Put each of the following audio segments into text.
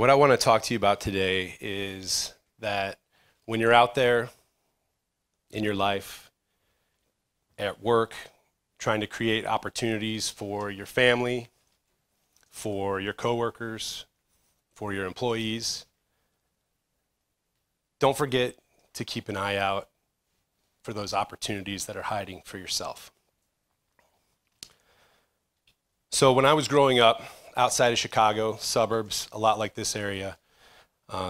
what I want to talk to you about today is that when you're out there in your life, at work, trying to create opportunities for your family, for your coworkers, for your employees, don't forget to keep an eye out for those opportunities that are hiding for yourself. So when I was growing up outside of Chicago, suburbs, a lot like this area,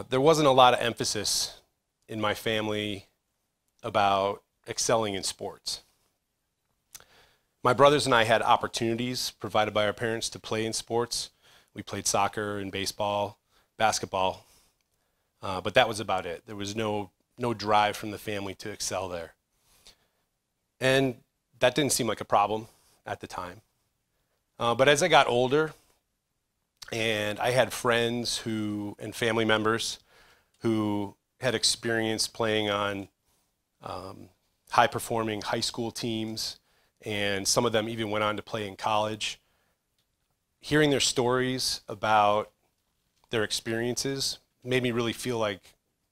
there wasn't a lot of emphasis in my family about excelling in sports. My brothers and I had opportunities provided by our parents to play in sports. We played soccer and baseball, basketball, but that was about it. There was no drive from the family to excel there. And that didn't seem like a problem at the time. But as I got older, and I had friends and family members who had experience playing on high-performing high school teams, and some of them even went on to play in college. Hearing their stories about their experiences made me really feel like,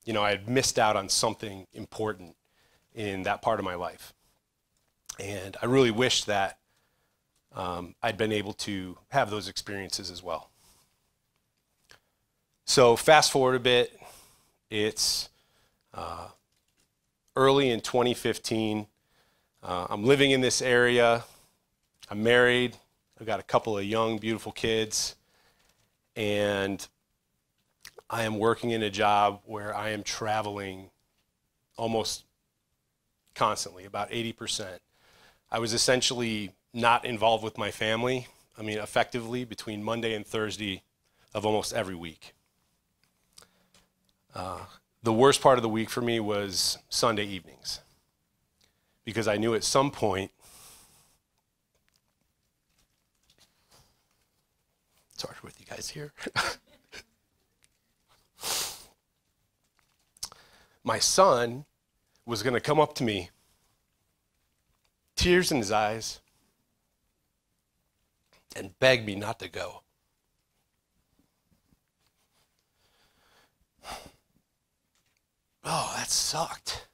I had missed out on something important in that part of my life. And I really wished that I'd been able to have those experiences as well. So fast forward a bit, it's early in 2015. I'm living in this area. I'm married. I've got a couple of young, beautiful kids. And I am working in a job where I am traveling almost constantly, about 80%. I was essentially not involved with my family, effectively between Monday and Thursday of almost every week. The worst part of the week for me was Sunday evenings, because I knew at some point, sorry with you guys here, my son was going to come up to me, tears in his eyes, and beg me not to go. Oh, that sucked.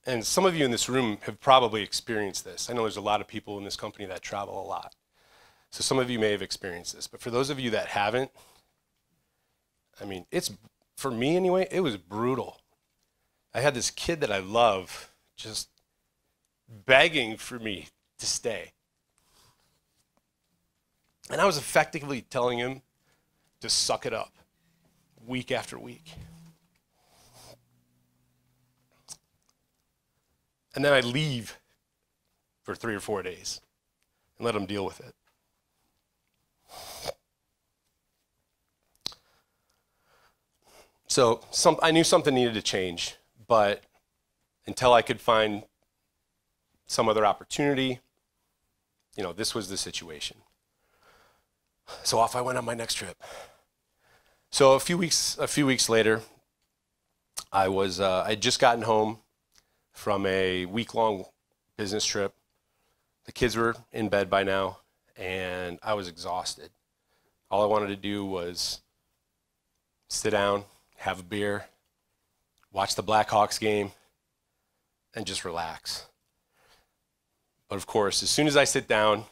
And some of you in this room have probably experienced this. I know there's a lot of people in this company that travel a lot. So some of you may have experienced this. But for those of you that haven't, it's, for me anyway, it was brutal. I had this kid that I love just begging for me to stay. And I was effectively telling him to suck it up week after week. And then I'd leave for 3 or 4 days and let him deal with it. So I knew something needed to change, but until I could find some other opportunity, this was the situation. So off I went on my next trip. So a few weeks later, I'd just gotten home from a week-long business trip. The kids were in bed by now, and I was exhausted. All I wanted to do was sit down, have a beer, watch the Blackhawks game, and just relax. But of course, as soon as I sit down,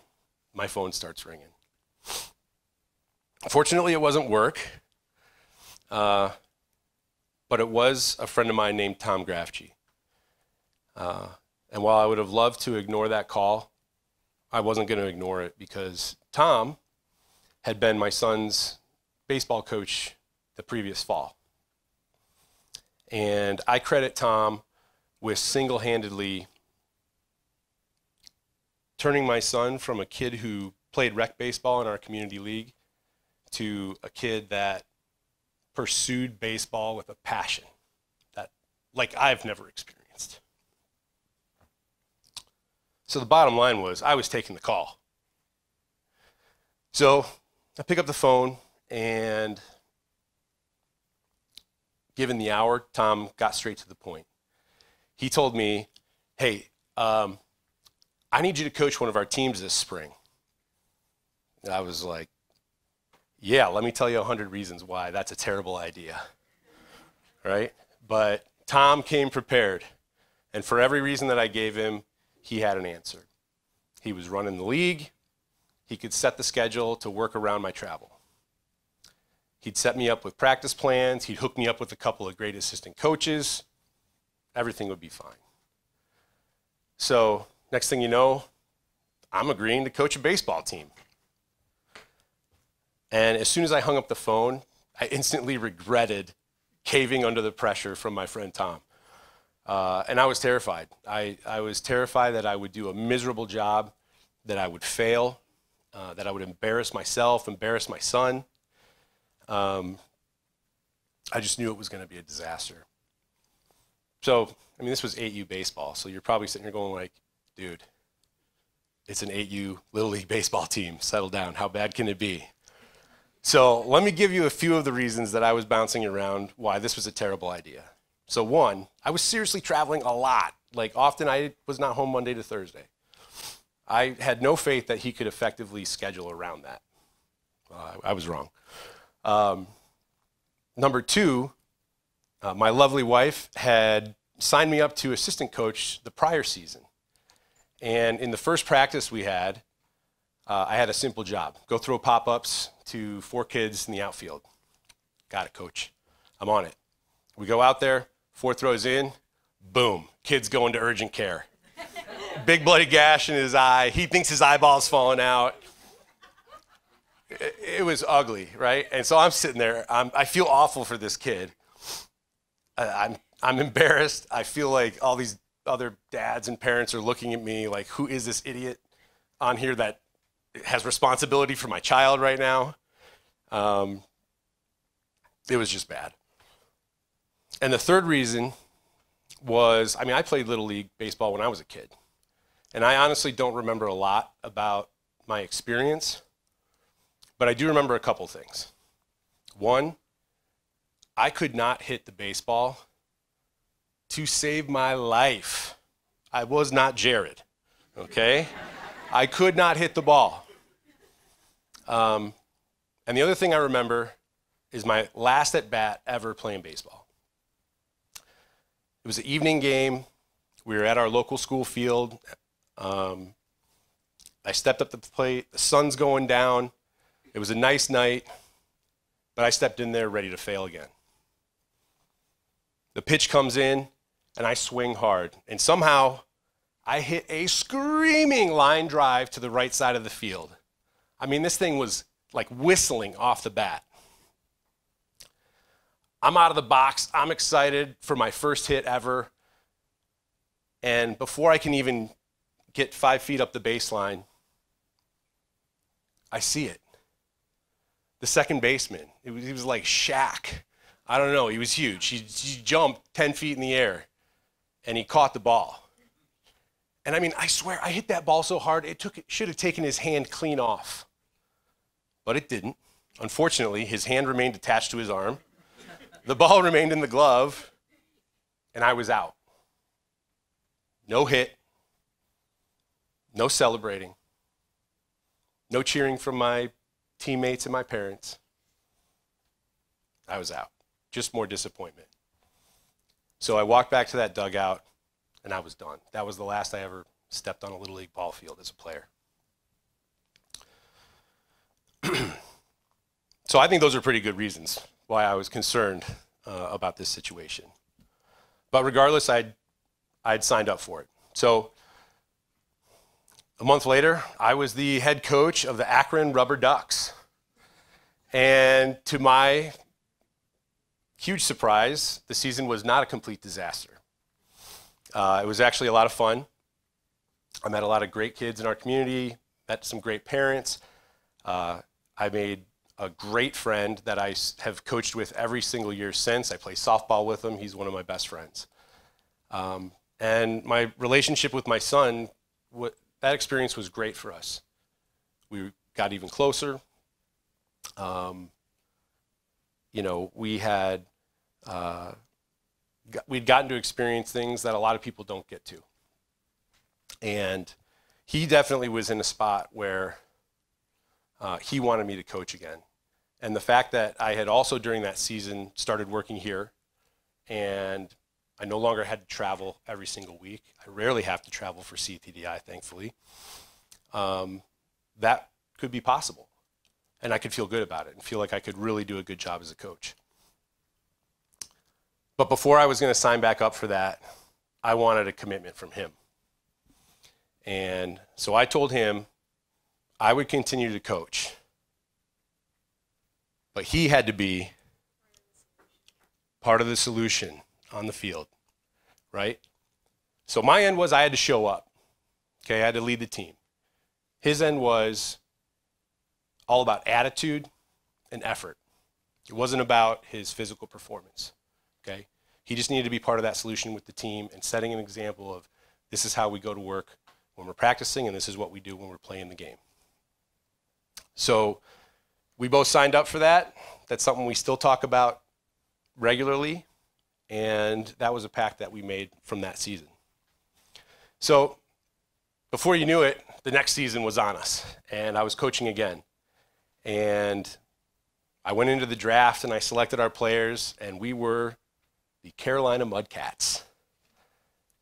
my phone starts ringing. Fortunately, it wasn't work, but it was a friend of mine named Tom Grafchi. And while I would have loved to ignore that call, I wasn't going to ignore it, because Tom had been my son's baseball coach the previous fall. And I credit Tom with single-handedly turning my son from a kid who played rec baseball in our community league to a kid that pursued baseball with a passion that, like, I've never experienced. So the bottom line was, I was taking the call. So I pick up the phone, and given the hour, Tom got straight to the point. He told me, hey, I need you to coach one of our teams this spring. And I was like, Yeah, let me tell you 100 reasons why that's a terrible idea, right? But Tom came prepared, and for every reason that I gave him, he had an answer. He was running the league. He could set the schedule to work around my travel. He'd set me up with practice plans. He'd hook me up with a couple of great assistant coaches. Everything would be fine. So next thing you know, I'm agreeing to coach a baseball team. And as soon as I hung up the phone, I instantly regretted caving under the pressure from my friend Tom. And I was terrified. I was terrified that I would do a miserable job, that I would fail, that I would embarrass myself, embarrass my son. I just knew it was going to be a disaster. So, I mean, this was 8U baseball, so you're probably sitting here going like, dude, it's an 8U Little League baseball team. Settle down. How bad can it be? So let me give you a few of the reasons that I was bouncing around why this was a terrible idea. So one, I was seriously traveling a lot. Like often I was not home Monday to Thursday. I had no faith that he could effectively schedule around that. I was wrong. Number two, my lovely wife had signed me up to assistant coach the prior season. And in the first practice we had, I had a simple job. Go throw pop-ups to 4 kids in the outfield. Got it, coach. I'm on it. We go out there, 4 throws in, boom, kid's going to urgent care. Big bloody gash in his eye. He thinks his eyeball's falling out. It was ugly, right? And so I'm sitting there. I feel awful for this kid. I'm embarrassed. I feel like all these other dads and parents are looking at me like, who is this idiot on here that has responsibility for my child right now? It was just bad. And the third reason was, I mean, I played Little League baseball when I was a kid. And I honestly don't remember a lot about my experience, but I do remember a couple things. One, I could not hit the baseball to save my life. I was not Jared, okay? I could not hit the ball. And the other thing I remember is my last at bat ever playing baseball. It was an evening game. We were at our local school field. I stepped up to the plate. The sun's going down. It was a nice night, but I stepped in there ready to fail again. The pitch comes in, and I swing hard. And somehow, I hit a screaming line drive to the right side of the field. I mean, this thing was like whistling off the bat. I'm out of the box. I'm excited for my first hit ever. And before I can even get 5 feet up the baseline, I see it. The second baseman, he was like Shaq. I don't know, he was huge. He jumped 10 feet in the air, and he caught the ball. And I mean, I swear, I hit that ball so hard, it should have taken his hand clean off. But it didn't. Unfortunately, his hand remained attached to his arm. The ball remained in the glove, and I was out. No hit, no celebrating, no cheering from my teammates and my parents. I was out. Just more disappointment. So I walked back to that dugout, and I was done. That was the last I ever stepped on a Little League ball field as a player. So I think those are pretty good reasons why I was concerned about this situation. But regardless, I'd signed up for it. So a month later, I was the head coach of the Akron Rubber Ducks. And to my huge surprise, the season was not a complete disaster. It was actually a lot of fun. I met a lot of great kids in our community, met some great parents. I made a great friend that I have coached with every single year since. I play softball with him. He's one of my best friends. And my relationship with my son, that experience was great for us. We got even closer. We had, we'd gotten to experience things that a lot of people don't get to. And he definitely was in a spot where he wanted me to coach again. And the fact that I had also during that season started working here, and I no longer had to travel every single week. I rarely have to travel for CTDI, thankfully. That could be possible. And I could feel good about it and feel like I could really do a good job as a coach. But before I was going to sign back up for that, I wanted a commitment from him. And so I told him I would continue to coach, but he had to be part of the solution on the field, right? So my end was I had to show up. Okay, I had to lead the team. His end was all about attitude and effort. It wasn't about his physical performance, okay? He just needed to be part of that solution with the team and setting an example of this is how we go to work when we're practicing and this is what we do when we're playing the game. So we both signed up for that. That's something we still talk about regularly, and that was a pact that we made from that season. So before you knew it, the next season was on us, and I was coaching again. And I went into the draft and I selected our players, and we were the Carolina Mudcats.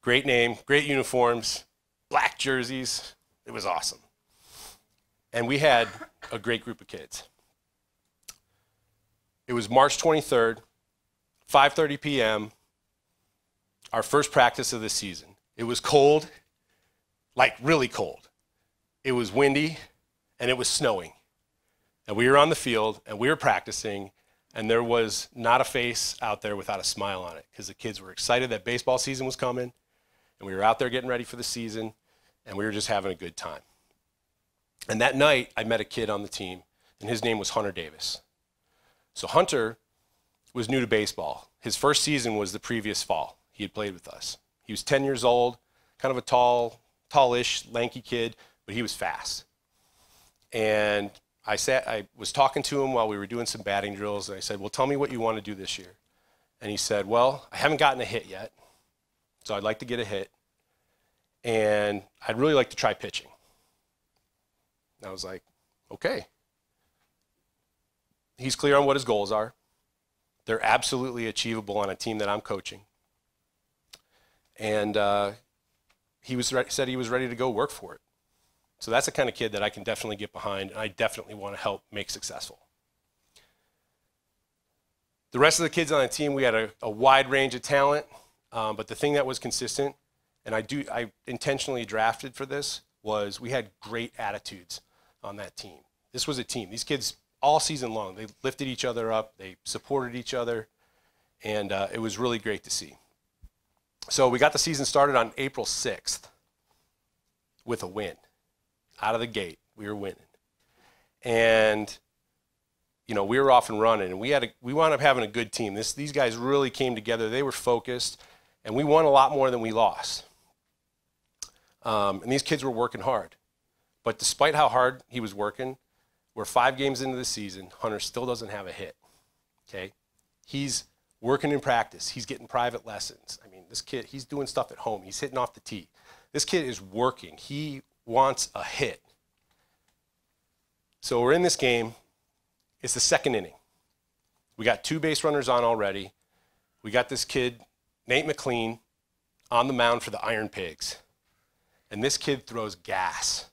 Great name, great uniforms, black jerseys. It was awesome. And we had a great group of kids. It was March 23rd, 5:30 p.m., our first practice of the season. It was cold, like really cold. It was windy, and it was snowing. And we were on the field, and we were practicing, and there was not a face out there without a smile on it because the kids were excited that baseball season was coming, and we were out there getting ready for the season, and we were just having a good time. And that night, I met a kid on the team, and his name was Hunter Davis. So Hunter was new to baseball. His first season was the previous fall. He had played with us. He was 10 years old, kind of a tallish, lanky kid, but he was fast. And I was talking to him while we were doing some batting drills, and I said, well, tell me what you want to do this year. And he said, well, I haven't gotten a hit yet, so I'd like to get a hit, and I'd really like to try pitching. And I was like, okay. He's clear on what his goals are. They're absolutely achievable on a team that I'm coaching. And he said he was ready to go work for it. So that's the kind of kid that I can definitely get behind, and I definitely want to help make successful. The rest of the kids on the team, we had a wide range of talent, but the thing that was consistent, and I intentionally drafted for this, was we had great attitudes on that team. This was a team. These kids, all season long, they lifted each other up, they supported each other, and it was really great to see. So we got the season started on April 6th with a win. Out of the gate, we were winning. And, you know, we were off and running, and we wound up having a good team. These guys really came together. They were focused, and we won a lot more than we lost. And these kids were working hard. But despite how hard he was working, we're 5 games into the season. Hunter still doesn't have a hit, okay? He's working in practice. He's getting private lessons. I mean, this kid, he's doing stuff at home. He's hitting off the tee. This kid is working. He wants a hit. So we're in this game. It's the second inning. We got 2 base runners on already. We got this kid, Nate McLean, on the mound for the Iron Pigs. And this kid throws gas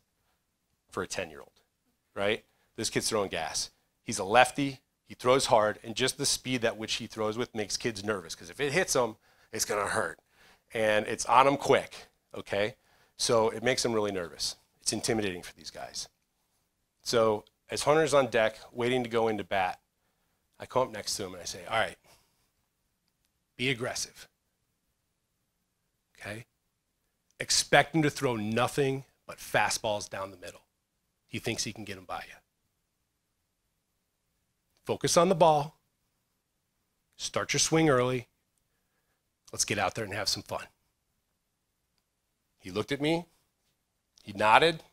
for a 10-year-old, right? This kid's throwing gas. He's a lefty. He throws hard, and just the speed at which he throws with makes kids nervous because if it hits them, it's going to hurt. And it's on them quick, okay? So it makes them really nervous. It's intimidating for these guys. So as Hunter's on deck, waiting to go into bat, I come up next to him and I say, all right, be aggressive, okay? Expect him to throw nothing but fastballs down the middle. He thinks he can get them by you. Focus on the ball. Start your swing early. Let's get out there and have some fun. He looked at me, he nodded,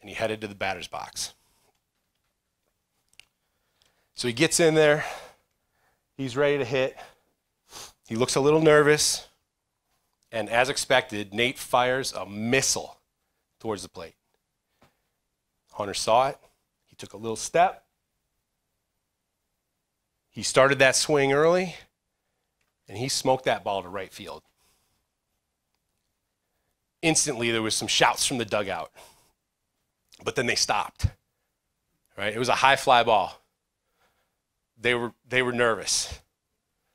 and he headed to the batter's box. So he gets in there. He's ready to hit. He looks a little nervous. And as expected, Nate fires a missile towards the plate. Hunter saw it. He took a little step. He started that swing early, and he smoked that ball to right field. Instantly, there was some shouts from the dugout, but then they stopped. Right? It was a high fly ball. They were nervous,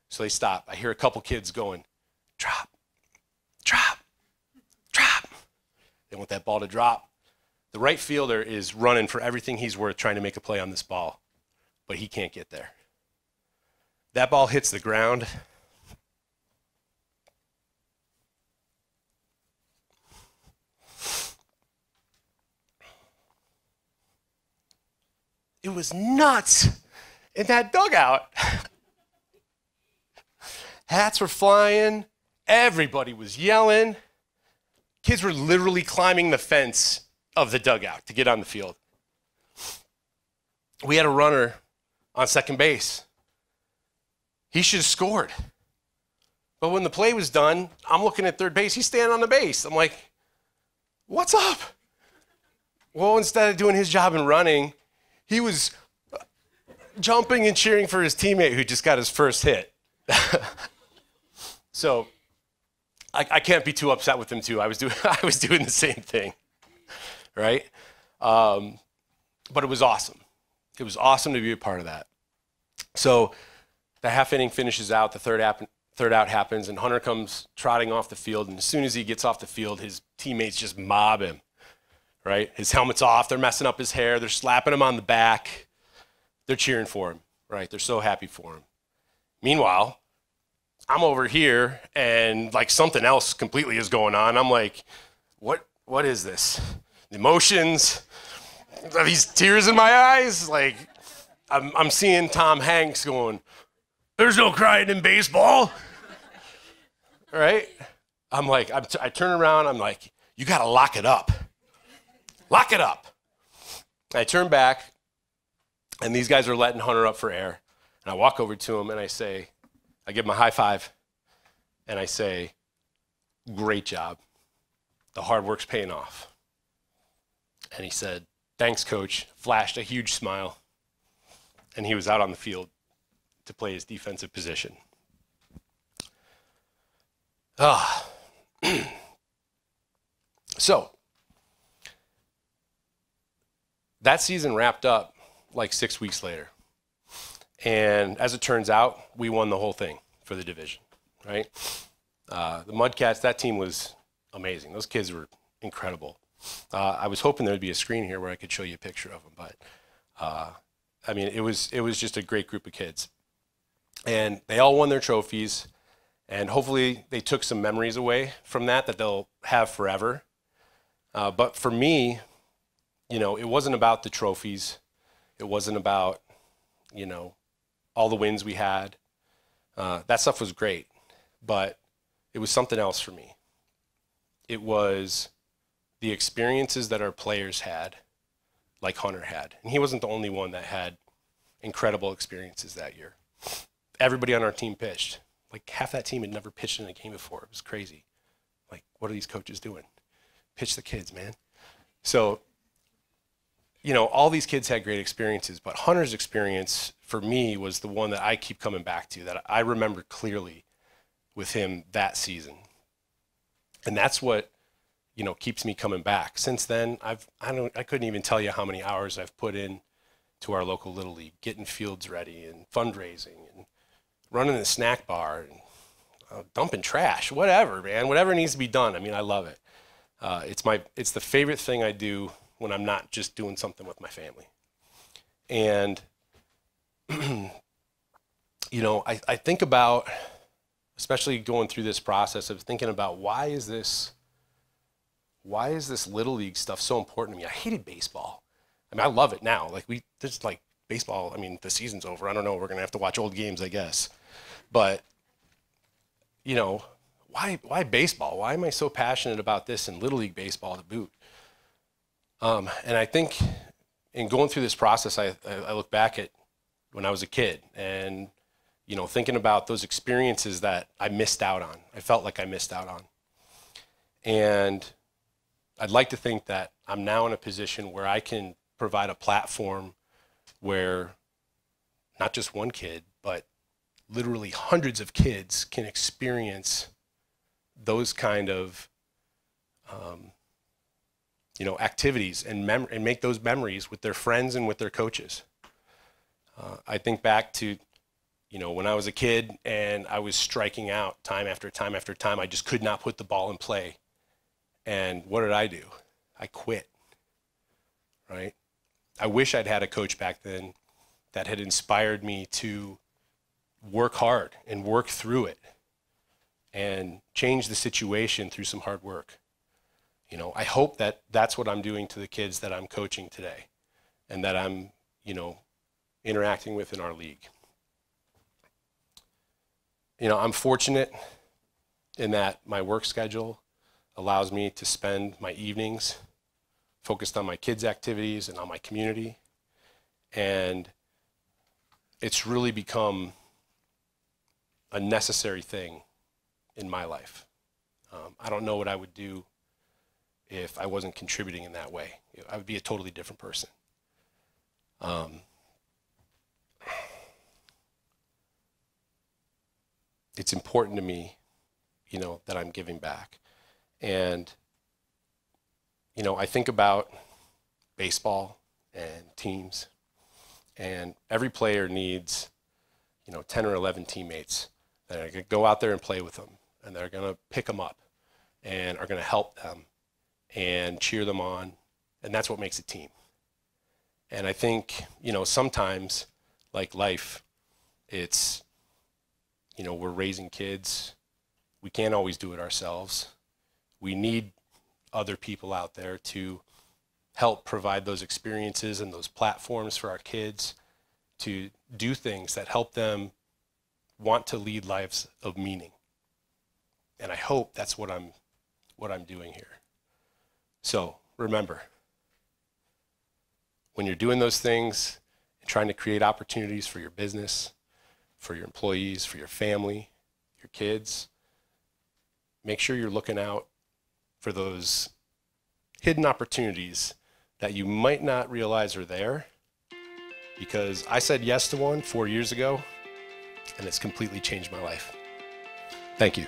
so they stopped. I hear a couple kids going, drop, drop, drop. They want that ball to drop. The right fielder is running for everything he's worth trying to make a play on this ball, but he can't get there. That ball hits the ground. It was nuts in that dugout. Hats were flying. Everybody was yelling. Kids were literally climbing the fence of the dugout to get on the field. We had a runner on second base. He should have scored. But when the play was done, I'm looking at third base. He's standing on the base. I'm like, what's up? Well, instead of doing his job and running, he was jumping and cheering for his teammate who just got his first hit. So I can't be too upset with him too. I was doing the same thing, right? But it was awesome. It was awesome to be a part of that. So the half inning finishes out, the third out happens, and Hunter comes trotting off the field. And as soon as he gets off the field, his teammates just mob him, right? His helmet's off. They're messing up his hair. They're slapping him on the back. They're cheering for him, right? They're so happy for him. Meanwhile, I'm over here, and like something else completely is going on. I'm like, what is this? Emotions? Are these tears in my eyes? Like, I'm seeing Tom Hanks going, there's no crying in baseball. Right? I'm like, I turn around, I'm like, you got to lock it up. Lock it up. I turn back, and these guys are letting Hunter up for air. And I walk over to him, and I give him a high five, and I say, great job. The hard work's paying off. And he said, thanks, coach. Flashed a huge smile. And he was out on the field to play his defensive position. So, that season wrapped up like 6 weeks later. And as it turns out, we won the whole thing for the division, right? The Mudcats, that team was amazing. Those kids were incredible. I was hoping there would be a screen here where I could show you a picture of them, but I mean, it was just a great group of kids. And they all won their trophies, and hopefully they took some memories away from that they'll have forever. But for me, you know, it wasn't about the trophies. It wasn't about, you know, all the wins we had. That stuff was great, but it was something else for me. It was the experiences that our players had, like Hunter had. And he wasn't the only one that had incredible experiences that year. Everybody on our team pitched. Like half that team had never pitched in a game before. It was crazy. Like, what are these coaches doing? Pitch the kids, man. So, you know, all these kids had great experiences, but Hunter's experience for me was the one that I keep coming back to, that I remember clearly with him that season. And that's what, you know, keeps me coming back. Since then, I couldn't even tell you how many hours I've put in to our local Little League, getting fields ready and fundraising and running the snack bar and dumping trash, whatever, man, whatever needs to be done. I mean, I love it. It's the favorite thing I do when I'm not just doing something with my family. And, you know, I think about, especially going through this process of thinking about why is this Little League stuff so important to me? I hated baseball. I mean, I love it now. Like just like baseball, I mean, the season's over. I don't know. We're going to have to watch old games, I guess. But, you know, why baseball? Why am I so passionate about this and Little League baseball to boot? And I think in going through this process, I look back at when I was a kid and, you know, thinking about those experiences that I missed out on. I felt like I missed out on. And I'd like to think that I'm now in a position where I can provide a platform where not just one kid, but literally hundreds of kids can experience those kind of activities and make those memories with their friends and with their coaches. I think back to, when I was a kid and I was striking out time after time after time. I just could not put the ball in play. And what did I do? I quit, right? I wish I'd had a coach back then that had inspired me to work hard and work through it and change the situation through some hard work. I hope that that's what I'm doing to the kids that I'm coaching today and that I'm, interacting with in our league. I'm fortunate in that my work schedule allows me to spend my evenings focused on my kids' activities and on my community. And it's really become a necessary thing in my life. I don't know what I would do if I wasn't contributing in that way. I would be a totally different person. It's important to me, that I'm giving back. And, I think about baseball and teams, and every player needs, 10 or 11 teammates that are going to go out there and play with them, and they're going to pick them up and are going to help them and cheer them on. And that's what makes a team. And I think, sometimes, like life, it's, we're raising kids. We can't always do it ourselves. We need other people out there to help provide those experiences and those platforms for our kids to do things that help them want to lead lives of meaning. And I hope that's what I'm doing here. So remember, when you're doing those things and trying to create opportunities for your business, for your employees, for your family, your kids, make sure you're looking out for those hidden opportunities that you might not realize are there, because I said yes to one 4 years ago and it's completely changed my life. Thank you.